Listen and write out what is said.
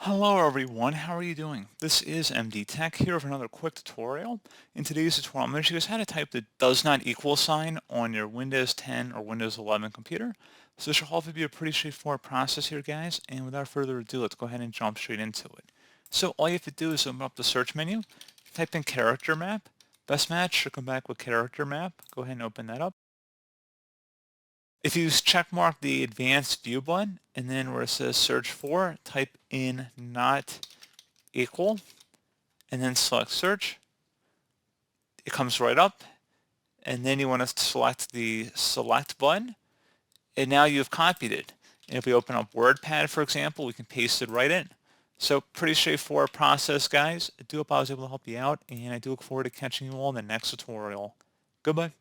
Hello everyone, how are you doing? This is MD Tech here with another quick tutorial. In today's tutorial, I'm going to show you guys how to type the does not equal sign on your Windows 10 or Windows 11 computer. So this should hopefully be a pretty straightforward process here, guys, and without further ado, let's go ahead and jump straight into it. So all you have to do is open up the search menu, type in character map. Best match should come back with character map. Go ahead and open that up. If you check mark the advanced view button and then where it says search for, type in not equal and then select search. It comes right up and then you want to select the select button and now you've copied it. And if we open up WordPad, for example, we can paste it right in. So pretty straightforward process, guys. I do hope I was able to help you out and I do look forward to catching you all in the next tutorial. Goodbye.